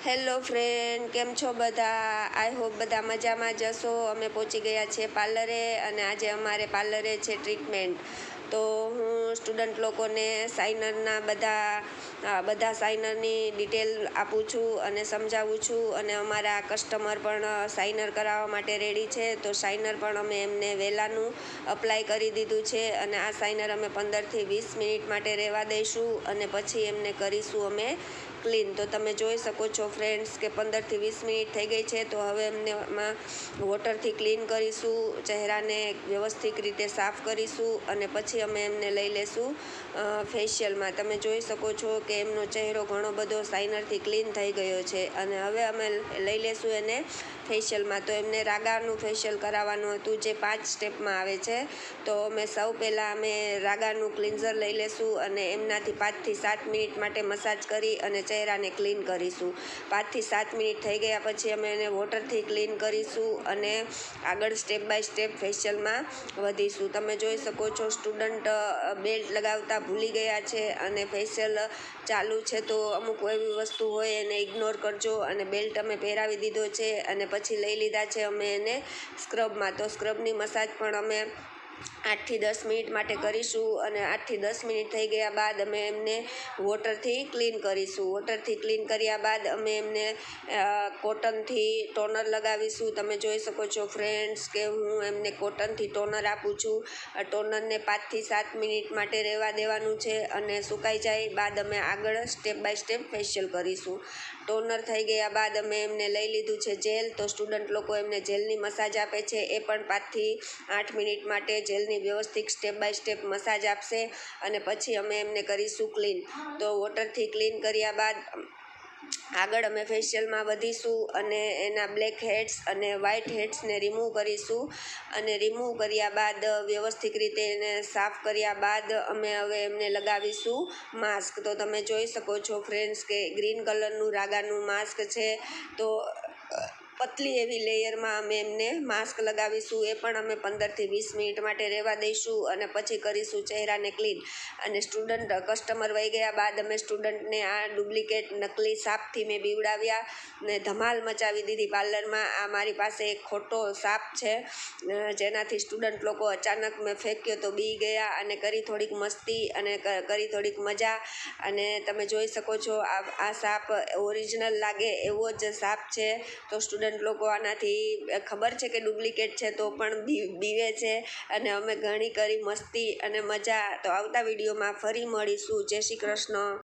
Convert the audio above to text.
Hello friend, કેમ છો બધા? આઈ હોપ બધા મજામાં જ હશો. અમે પહોંચી ગયા છીએ પાર્લરે અને આજે અમારે પાર્લરે છે ટ્રીટમેન્ટ. તો હું સ્ટુડન્ટ લોકોને સાઇનરના બધા સાઇનરની ડિટેલ આપું છું અને સમજાવું છું અને અમારા કસ્ટમર પણ સાઇનર કરાવવા માટે રેડી છે. તો સાઇનર પણ અમે એમને વહેલાનું અપ્લાય કરી દીધું છે અને આ સાઇનર અમે 15 થી 20 મિનિટ માટે રહેવા દઈશું અને પછી એમને કરીશું અમે ક્લીન. તો તમે જોઈ શકો છો ફ્રેન્ડ્સ કે 15 થી 20 મિનિટ થઈ ગઈ છે. તો હવે એમને વોટરથી ક્લીન કરીશું, ચહેરાને વ્યવસ્થિત રીતે સાફ કરીશું અને પછી અમે એમને લઈ લેશું ફેશિયલમાં. તમે જોઈ શકો છો કે એમનો ચહેરો ઘણો બધો સાઇનરથી ક્લીન થઈ ગયો છે અને હવે અમે લઈ લેશું એને ફેશિયલમાં. તો એમને રાગાનું ફેશિયલ કરાવવાનું હતું જે 5 સ્ટેપમાં આવે છે. તો અમે સૌ પહેલાં અમે રાગાનું ક્લિન્ઝર લઈ લેશું અને એમનાથી 5 થી 7 મિનિટ માટે મસાજ કરી અને ચહેરાને ક્લીન કરીશું. 5 થી 7 મિનિટ થઈ ગયા પછી અમે એને વોટરથી ક્લીન કરીશું અને આગળ સ્ટેપ બાય સ્ટેપ ફેશિયલમાં વધીશું. તમે જોઈ શકો છો સ્ટુડન્ટ બેલ્ટ લગાવતા ભૂલી ગયા છે અને ફેશિયલ ચાલુ છે. તો અમુક એવી વસ્તુ હોય એને ઇગ્નોર કરજો અને બેલ્ટ અમે પહેરાવી દીધો છે અને પછી લઈ લીધા છે અમે એને સ્ક્રબમાં. તો સ્ક્રબની મસાજ પણ અમે 8 થી 10 મિનિટ માટે કરીશું અને 8 થી 10 મિનિટ થઈ ગયા બાદ અમે એમને વોટરથી ક્લીન કરીશું. વોટરથી ક્લીન કર્યા બાદ અમે એમને કોટનથી ટોનર લગાવીશું. તમે જોઈ શકો છો ફ્રેન્ડ્સ કે હું એમને કોટનથી ટોનર આપું છું. ટોનરને 5 થી 7 મિનિટ માટે રહેવા દેવાનું છે અને સુકાઈ જાય બાદ અમે આગળ સ્ટેપ બાય સ્ટેપ ફેશિયલ કરીશું. ટોનર થઈ ગયા બાદ અમે એમને લઈ લીધું છે જેલ. તો સ્ટુડન્ટ લોકો એમને જેલની મસાજ આપે છે. એ પણ 5 થી 8 મિનિટ માટે જેલની વ્યવસ્થિત સ્ટેપ બાય સ્ટેપ મસાજ આપશે અને પછી અમે એમને કરીશું ક્લીન. તો વોટરથી ક્લીન કર્યા બાદ આગળ અમે ફેશિયલમાં વધીશું અને એના બ્લેક હેડ્સ અને વ્હાઇટ હેડ્સને રિમૂવ કરીશું અને રિમૂવ કર્યા બાદ વ્યવસ્થિત રીતે એને સાફ કર્યા બાદ અમે હવે એમને લગાવીશું માસ્ક. તો તમે જોઈ શકો છો ફ્રેન્ડ્સ કે ગ્રીન કલરનું રાગાનું માસ્ક છે. તો પતલી એવી લેયરમાં અમે એમને માસ્ક લગાવીશું. એ પણ અમે 15 થી 20 મિનિટ માટે રહેવા દઈશું અને પછી કરીશું ચહેરાને ક્લીન. અને સ્ટુડન્ટ કસ્ટમર વહી ગયા બાદ અમે સ્ટુડન્ટને આ ડુપ્લિકેટ નકલી સાપથી મેં બીવડાવ્યા ને ધમાલ મચાવી દીધી પાર્લરમાં. આ મારી પાસે એક ખોટો સાપ છે જેનાથી સ્ટુડન્ટ લોકો અચાનક મેં ફેંક્યો તો બી ગયા અને કરી થોડીક મસ્તી અને કરી થોડીક મજા. અને તમે જોઈ શકો છો આ સાપ ઓરિજિનલ લાગે એવો જ સાપ છે. તો સ્ટુડન્ટ લોકો આનાથી ખબર છે કે ડુપ્લિકેટ છે તો પણ બીવે છે અને અમે ઘણી કરી મસ્તી અને મજા. તો આવતા વિડીયોમાં ફરી મળીશું. જય શ્રી કૃષ્ણ.